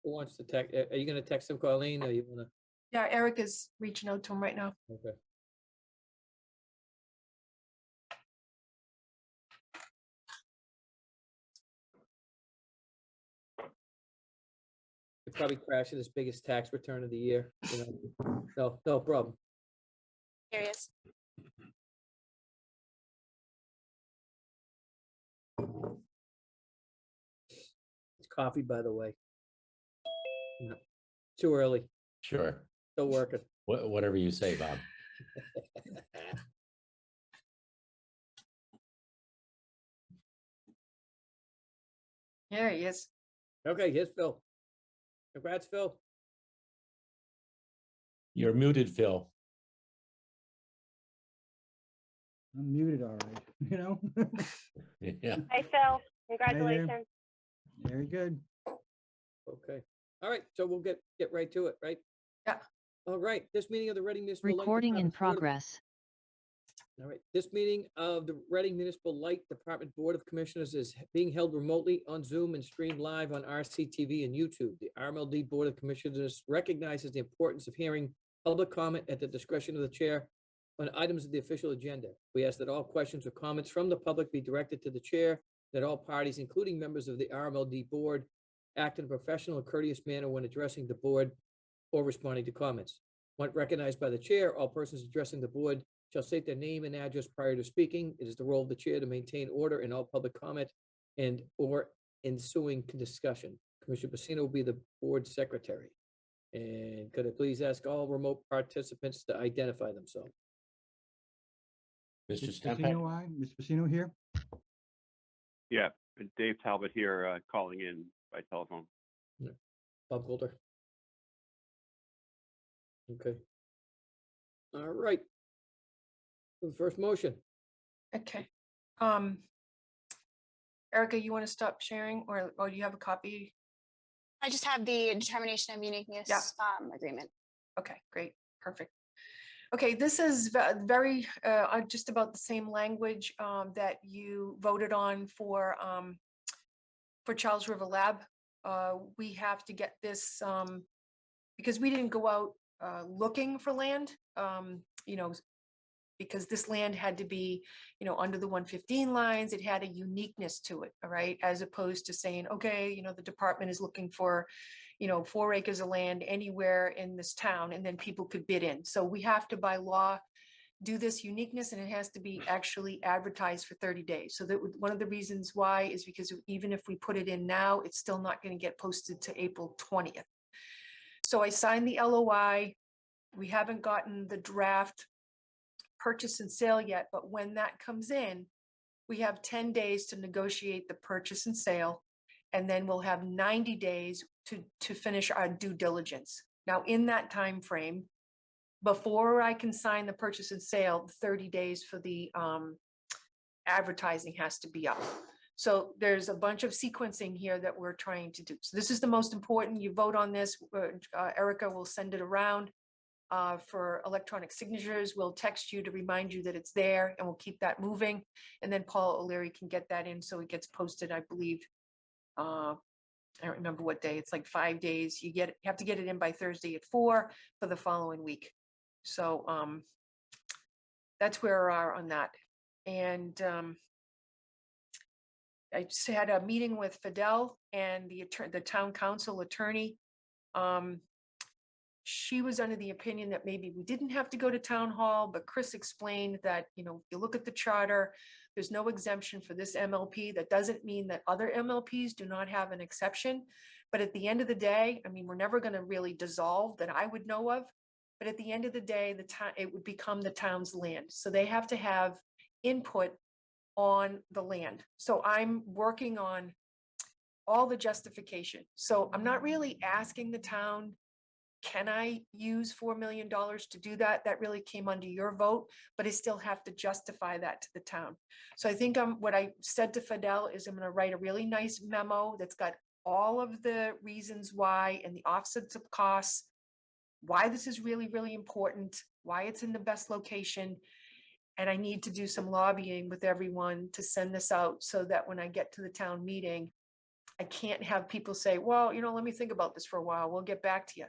Who wants to text? Are you gonna text him, Colleen, or you wanna? Yeah, Eric is reaching out to him right now. Okay. You're probably crashing his biggest tax return of the year, you know? No problem. Here he is. It's coffee, by the way. No, too early, Sure. still working. Whatever you say, Bob. There he is. Okay, here's Phil. Congrats, Phil. You're muted, Phil. I'm muted, all right, you know? Yeah. Hi, Phil. Congratulations. Very good. Okay, all right, so we'll get right to it, right? Yeah. All right, this meeting of the Reading Municipal Light Recording in Department Board of- progress. All right, this meeting of the Reading Municipal Light Department Board of Commissioners is being held remotely on Zoom and streamed live on RCTV and YouTube. The RMLD Board of Commissioners recognizes the importance of hearing public comment at the discretion of the chair on items of the official agenda. We ask that all questions or comments from the public be directed to the chair, that all parties, including members of the RMLD Board, act in a professional and courteous manner when addressing the board or responding to comments. When recognized by the chair, all persons addressing the board shall state their name and address prior to speaking. It is the role of the chair to maintain order in all public comment and or ensuing discussion. Commissioner Pacino will be the board secretary. And could I please ask all remote participants to identify themselves? Mr. Mr. Stempak? Pacino, aye. Mr. Pacino here? Yeah, Dave Talbot here, calling in by telephone. Bob Golder. Okay. All right. The first motion. Okay. Erica, you want to stop sharing or do you have a copy? I just have the determination of uniqueness Yeah. agreement. Okay, great, perfect. Okay, this is very, just about the same language that you voted on for Charles River Lab. We have to get this, because we didn't go out looking for land, you know, because this land had to be, you know, under the 115 lines. It had a uniqueness to it, all right, as opposed to saying, okay, you know, the department is looking for, you know, 4 acres of land anywhere in this town, and then people could bid in. So we have to, by law, do this uniqueness, and it has to be actually advertised for 30 days. So that one of the reasons why is because even if we put it in now, it's still not going to get posted to April 20th. So I signed the LOI. We haven't gotten the draft purchase and sale yet, but when that comes in, we have 10 days to negotiate the purchase and sale, and then we'll have 90 days to finish our due diligence. Now, in that time frame, before I can sign the purchase and sale, 30 days for the advertising has to be up. So there's a bunch of sequencing here that we're trying to do. So this is the most important. You vote on this. Erica will send it around for electronic signatures. We'll text you to remind you that it's there, and we'll keep that moving. And then Paul O'Leary can get that in, so it gets posted, I believe. I don't remember what day. It's like 5 days. You have to get it in by Thursday at 4 for the following week. So that's where we are on that. And I just had a meeting with Fidel and the town council attorney. She was under the opinion that maybe we didn't have to go to town hall, but Chris explained that, you know, if you look at the charter, there's no exemption for this MLP. That doesn't mean that other MLPs do not have an exception. But at the end of the day, I mean, we're never going to really dissolve that I would know of. But at the end of the day, it would become the town's land. So they have to have input on the land. So I'm working on all the justification. So I'm not really asking the town, can I use $4 million to do that? That really came under your vote, but I still have to justify that to the town. So I think what I said to Fidel is I'm going to write a really nice memo that's got all of the reasons why and the offsets of costs, why this is really, really important, why it's in the best location. And I need to do some lobbying with everyone to send this out so that when I get to the town meeting, I can't have people say, well, let me think about this for a while. We'll get back to you.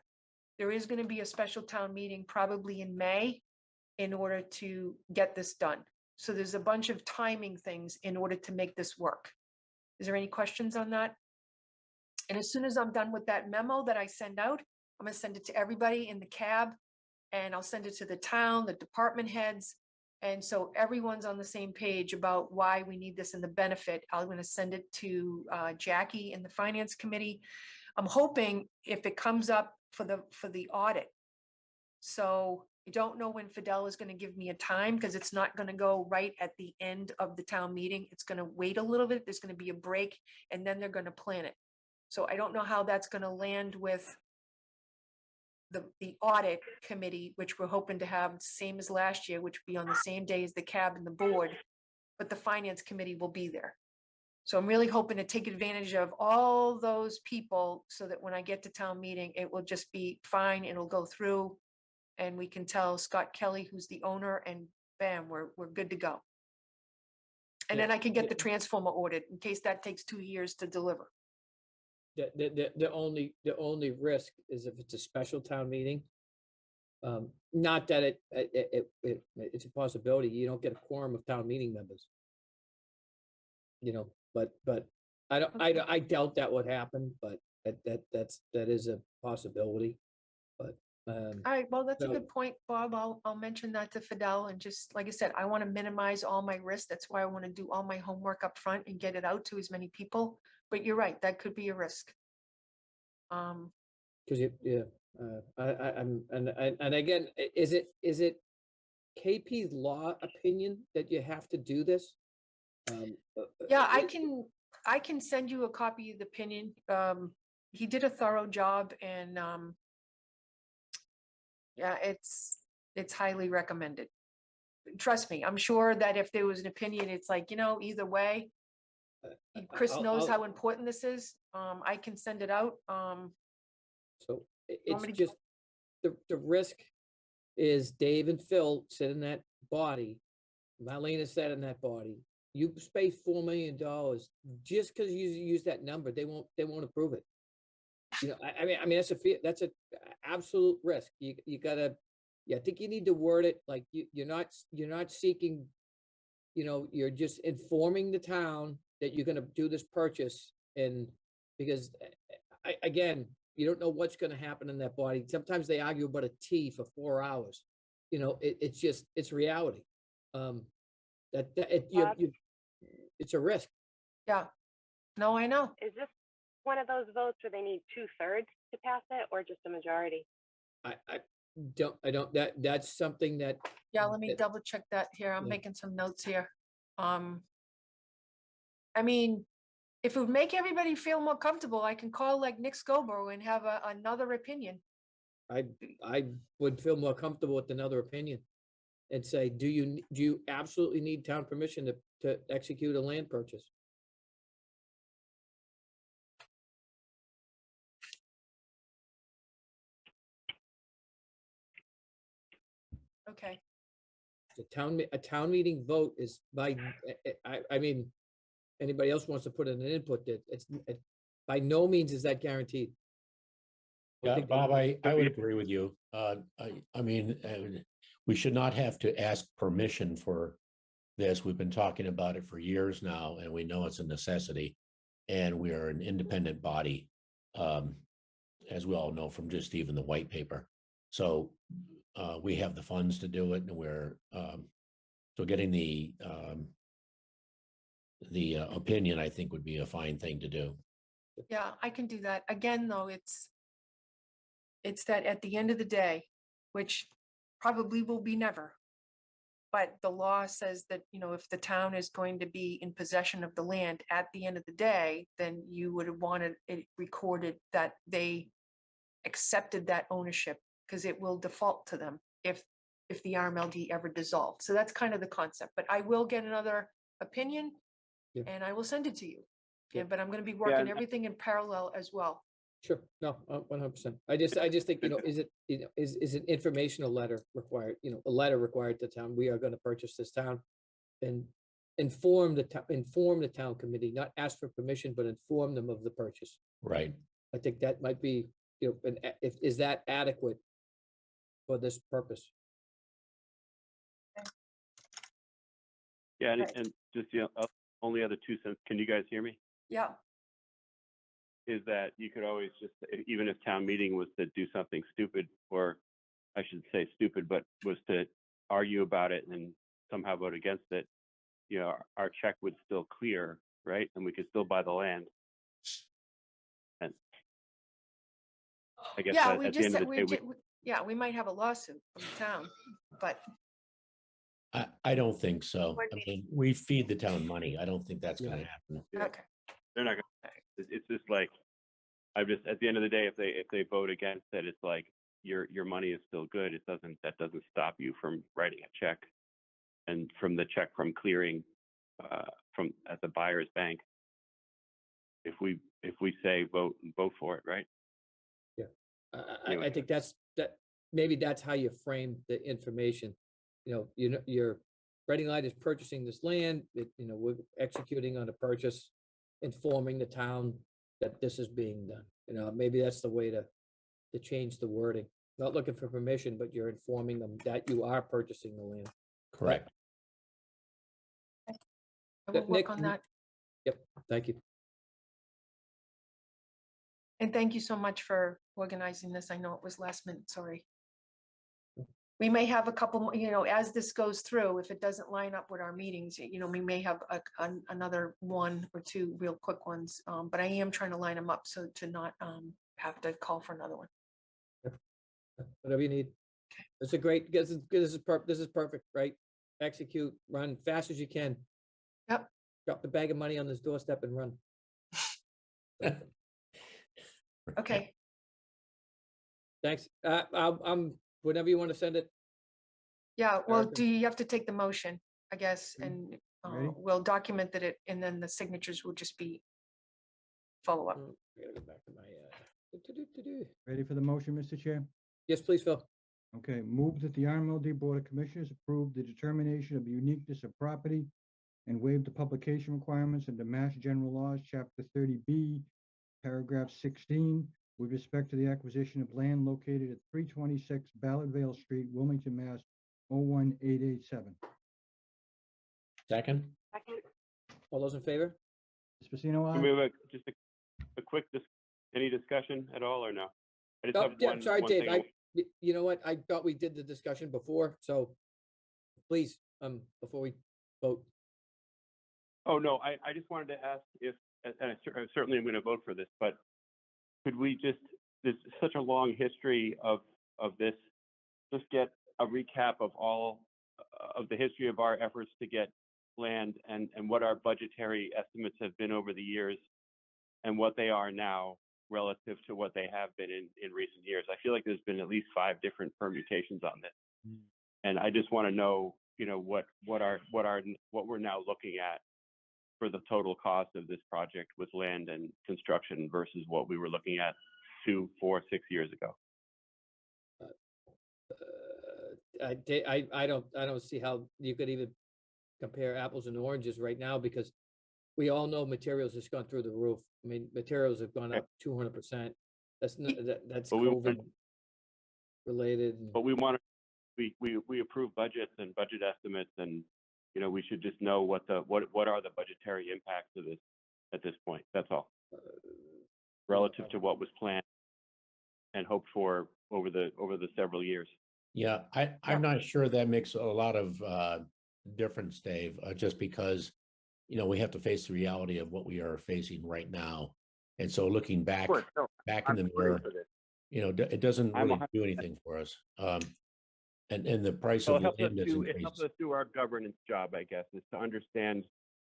There is going to be a special town meeting probably in May in order to get this done. So there's a bunch of timing things in order to make this work. Is there any questions on that? And as soon as I'm done with that memo that I send out, I'm going to send it to everybody in the cab, and I'll send it to the town, the department heads. And so everyone's on the same page about why we need this and the benefit. I'm going to send it to Jackie in the finance committee. I'm hoping if it comes up for the audit. So I don't know when Fidel is going to give me a time, because it's not going to go right at the end of the town meeting. It's going to wait a little bit. There's going to be a break, and then they're going to plan it. So I don't know how that's going to land with the audit committee, which we're hoping to have same as last year, which would be on the same day as the cab and the board, but the finance committee will be there. So I'm really hoping to take advantage of all those people so that when I get to town meeting, it will just be fine. It'll go through, and we can tell Scott Kelly, who's the owner, and bam, we're good to go. And Yeah, then I can get yeah. the transformer ordered in case that takes 2 years to deliver. The only risk is if it's a special town meeting. Not that it's a possibility. You don't get a quorum of town meeting members. But I doubt that would happen, but that is a possibility. But All right, well, that's a So- good point, Bob. I'll mention that to Fidel, and just, like I said, I want to minimize all my risks. That's why I want to do all my homework up front and get it out to as many people. But you're right, that could be a risk. because and again, is it KP's law opinion that you have to do this? Yeah, I can send you a copy of the opinion. He did a thorough job, and yeah, it's highly recommended. Trust me, I'm sure that if there was an opinion, it's like, either way. Chris knows how important this is. I can send it out. So want me it's to- just, the risk is Dave and Phil sit in that body, Marlena sat in that body. You pay $4 million just because you use that number, they won't approve it. I mean, that's a absolute risk. You gotta, I think you need to word it like you're not seeking, you're just informing the town that you're gonna do this purchase, and because again, you don't know what's gonna happen in that body. Sometimes they argue about a T for 4 hours. It's reality. It's a risk. Yeah, no, I know. Is this one of those votes where they need 2/3 to pass it, or just a majority? That's something that, Yeah, let me It- double check that here. I'm Yeah. making some notes here. I mean, if it would make everybody feel more comfortable, I can call like Nick Scobro and have another opinion. I would feel more comfortable with another opinion and say, do you absolutely need town permission to execute a land purchase? Okay, A town meeting vote is I mean, anybody else wants to put in an input that by no means is that guaranteed. Yeah, think Bob, I Could would be- agree with you. I mean, we should not have to ask permission for this. We've been talking about it for years now, and we know it's a necessity. And we are an independent body, as we all know from just even the white paper. So we have the funds to do it, and we're so getting the opinion, I think, would be a fine thing to do. yeah, I can do that. Again, though, it's that at the end of the day, which probably will be never. But the law says that, if the town is going to be in possession of the land at the end of the day, then you would have wanted it recorded that they accepted that ownership, because it will default to them if the RMLD ever dissolved. So that's kind of the concept, but I will get another opinion Yeah. and I will send it to you. Yeah. But I'm going to be working and- everything in parallel as well. Sure, no, 100%. I just think, is an informational letter required, a letter required to town, we are gonna purchase this town. And inform the town committee, not ask for permission, but inform them of the purchase. Right. I think that might be, is that adequate for this purpose? Yeah, Right. and just, only other 2 cents, can you guys hear me? Yeah, Is that you could always just, even if town meeting was to do something stupid, or I should say stupid, but was to argue about it and somehow vote against it, our check would still clear, right? And we could still buy the land. And I guess yeah, that we at the just, end said of the we, day, yeah, we might have a lawsuit from the town, but I don't think so. Board I meeting. mean, we feed the town money. I don't think that's gonna happen. Yeah. okay. they're not gonna, it's just like, I just, at the end of the day, if they vote against it, it's like your money is still good. That doesn't stop you from writing a check and from the check from clearing from at the buyer's bank. If we say vote for it, right? I Anyway. think maybe that's how you frame the information. Your Reading Light is purchasing this land, we're executing on a purchase, informing the town that this is being done. Maybe that's the way to change the wording. Not looking for permission, but you're informing them that you are purchasing the land. Correct. I will Nick, work on that. Yep, thank you. And thank you so much for organizing this. I know it was last minute, sorry. We may have a couple, as this goes through, if it doesn't line up with our meetings, we may have another 1 or 2 real quick ones. But I am trying to line them up so to not have to call for another one. Whatever you need. It's a great, this is perfect, right? Execute, run fast as you can. Yep. Drop the bag of money on this doorstep and run. Okay, Thanks. I'm, whenever you want to send it. yeah, well, Erica? do you have to take the motion, I guess, and Ready? we'll document that and then the signatures will just be follow up. I gotta go back to my, Ready for the motion, Mr. Chair? Yes, please, Phil. Okay, move that the RMLD Board of Commissioners approve the determination of uniqueness of property and waive the publication requirements under Mass General Laws, Chapter 30B, Paragraph 16, with respect to the acquisition of land located at 326 Ballard Vale Street, Wilmington, Mass. 01887. Second? Second. All those in favor? Ms. Pacino, Can we aye? have just a quick, any discussion at all or no? I just Oh, have yeah, one. sorry, one Dave. thing You know what? I thought we did the discussion before, so please, before we vote. Oh, no, I just wanted to ask if, and I certainly am going to vote for this, but could we just, there's such a long history of this, just get a recap of all of the history of our efforts to get land and what our budgetary estimates have been over the years and what they are now relative to what they have been in recent years. I feel like there's been at least 5 different permutations on this. And I just want to know, what we're now looking at for the total cost of this project with land and construction versus what we were looking at 2, 4, 6 years ago. I don't see how you could even compare apples and oranges right now, because we all know materials has gone through the roof. I mean, materials have gone up 200%. That's not, that's But we COVID want- related. But we want to, we approve budgets and budget estimates, and we should just know what are the budgetary impacts of this at this point. That's all, relative to what was planned and hoped for over the several years. Yeah, I'm not sure that makes a lot of difference, Dave, just because, we have to face the reality of what we are facing right now. And so looking back, Sure, no, back in the I'm mirror, for this. it doesn't I'm really 100% do anything for us. And the price So of it helps land has it helps increased. us do our governance job, I guess, is to understand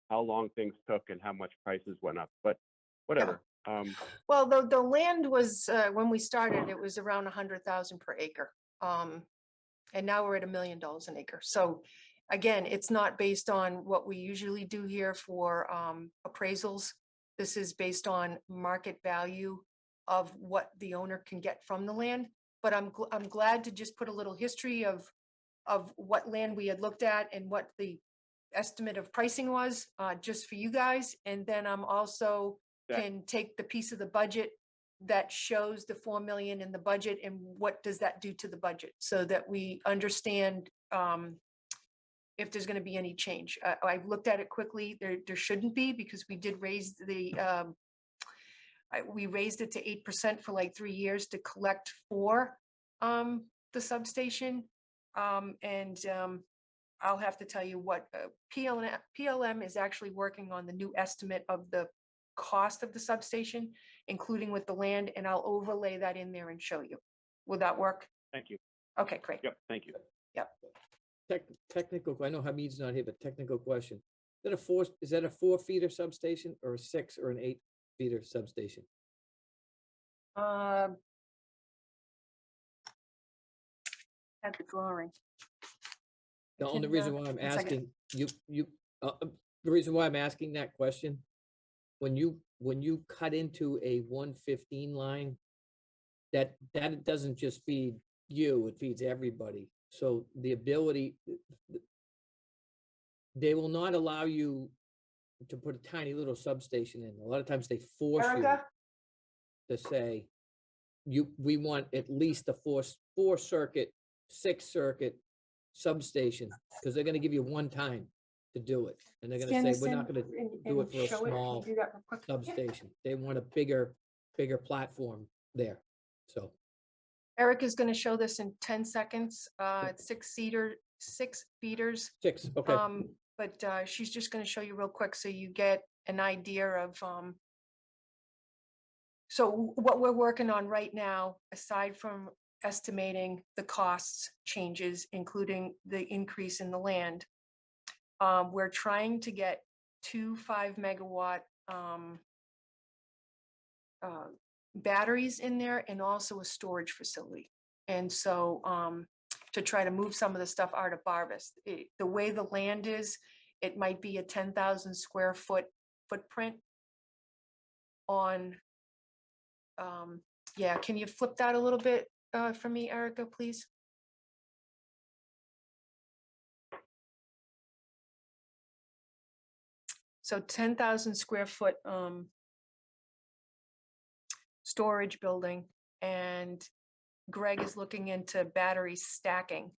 how long things took and how much prices went up, but whatever. Well, the land was, when we started, it was around 100,000 per acre. And now we're at $1 million an acre. So again, it's not based on what we usually do here for appraisals. This is based on market value of what the owner can get from the land. But I'm glad to just put a little history of what land we had looked at and what the estimate of pricing was, just for you guys. And then I'm also Okay. can take the piece of the budget that shows the 4 million in the budget and what does that do to the budget so that we understand, if there's going to be any change. I've looked at it quickly. There shouldn't be, because we did raise the, we raised it to 8% for like 3 years to collect for the substation. I'll have to tell you what PLM is actually working on the new estimate of the cost of the substation, including with the land, and I'll overlay that in there and show you. Will that work? Thank you. Okay, great. Yep, thank you. Technical, I know Hamid's not here, but technical question. Is that a 4-feeder substation or a 6 or an 8-feeder substation? At the drawing. The only Can, reason why I'm 1 second. asking the reason why I'm asking that question, when you cut into a 115 line, that doesn't just feed you, it feeds everybody. So the ability, they will not allow you to put a tiny little substation in. A lot of times they force Erica? you to say, we want at least a 4-circuit, 6-circuit substation, because they're gonna give you one time to do it. And they're gonna Scan say, this we're in not gonna and- do and it for a show it. Can you small do that real quick? Yeah. substation. They want a bigger platform there. So, Eric is going to show this in 10 seconds. It's 6 feeders. 6, okay. But she's just going to show you real quick so you get an idea of. So what we're working on right now, aside from estimating the costs changes, including the increase in the land, we're trying to get 2 5-megawatt batteries in there and also a storage facility. And so to try to move some of the stuff out of Barvis, the way the land is, it might be a 10,000 square foot footprint on, yeah, can you flip that a little bit for me, Erica, please? So 10,000 square foot storage building, and Greg is looking into battery stacking.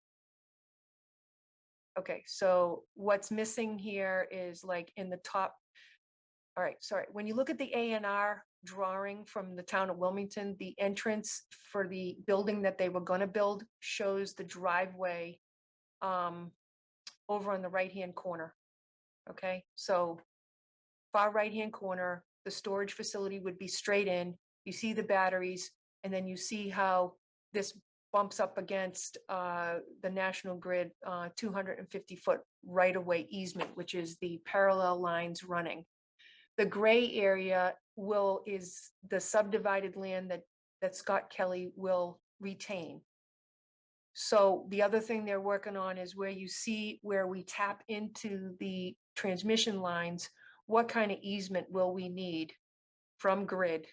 Okay, so what's missing here is like in the top. All right, sorry. When you look at the A&R drawing from the town of Wilmington, the entrance for the building that they were going to build shows the driveway over on the right-hand corner. Okay, so far right-hand corner, the storage facility would be straight in. You see the batteries, and then you see how this bumps up against the National Grid 250-foot right-of-way easement, which is the parallel lines running. The gray area is the subdivided land that Scott Kelly will retain. So the other thing they're working on is where you see where we tap into the transmission lines, what kind of easement will we need from grid,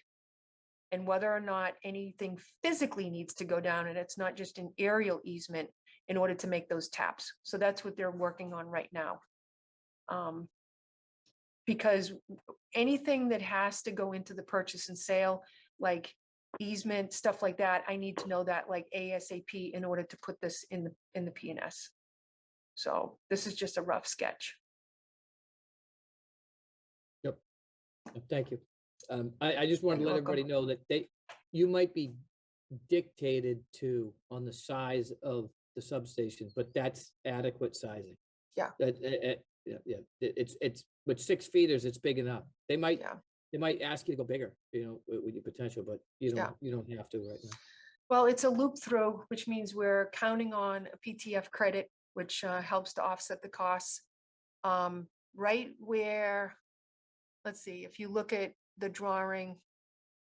and whether or not anything physically needs to go down, and it's not just an aerial easement in order to make those taps. So that's what they're working on right now. Because anything that has to go into the purchase and sale, like easement, stuff like that, I need to know that like ASAP in order to put this in the P&S. So this is just a rough sketch. Yep. Thank you. I just wanted to You're let welcome. everybody know that you might be dictated to on the size of the substation, but that's adequate sizing. Yeah. Yeah. It's with 6 feeders, it's big enough. They might Yeah. ask you to go bigger, with your potential, but you don't have to right now. Well, it's a loop through, which means we're counting on a PTF credit, which helps to offset the costs. Right where, let's see, if you look at the drawing,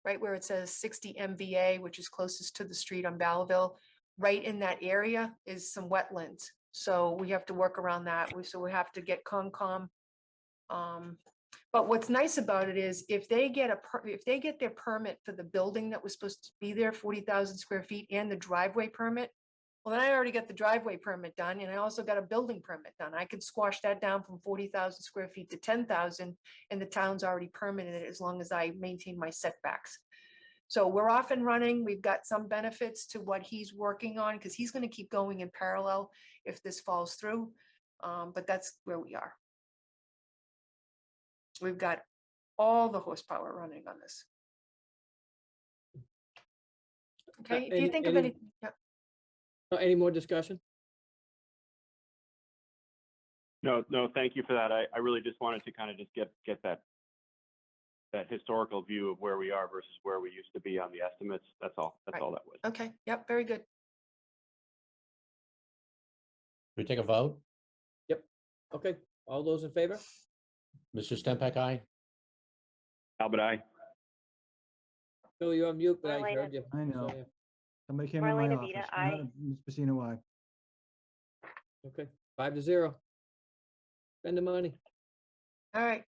right where it says 60 MVA, which is closest to the street on Belleville, right in that area is some wetlands. So we have to work around that. So we have to get Concom. But what's nice about it is if they get their permit for the building that was supposed to be there, 40,000 square feet, and the driveway permit, Well, then I already got the driveway permit done, and I also got a building permit done. I could squash that down from 40,000 square feet to 10,000, and the town's already permitted it as long as I maintain my setbacks. So we're off and running. We've got some benefits to what he's working on, because he's going to keep going in parallel if this falls through. But that's where we are. We've got all the horsepower running on this. Okay, if you think of anything, yeah. Any more discussion? No, thank you for that. I really just wanted to kind of just get that historical view of where we are versus where we used to be on the estimates. That's all. That's Right. all that was. Okay, yep, very good. We take a vote? Okay, all those in favor? Mr. Stempak, aye? Albert, I. Bill, you're on mute, but I Marlena. heard you. I know. So, yeah. Somebody came in my Marlena office. Vita, Not aye. Ms. Pacino, aye. Okay, 5-0. Spend the money. All right,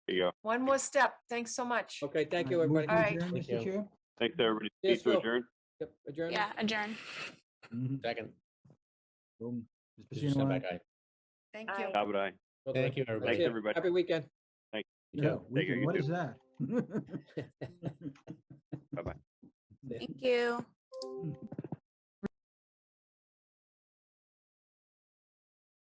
There you go. one more step. Thanks so much. Okay, thank you, All right, everybody. move to All right. adjourn, Thank Mr. you. Chair? Thanks, everybody. Yes, Need to Phil. adjourn. Yep, adjourn. Yeah, adjourn. Mhm. Second. Boom. Ms. Mr. Pacino, aye. Stempak, aye. Thank Aye. you. Albert, I. Thank you, That's everybody. Thanks, it. everybody. Happy weekend. You Yeah, too. Take care, weekend, you what too. is that? Bye-bye. Thank you.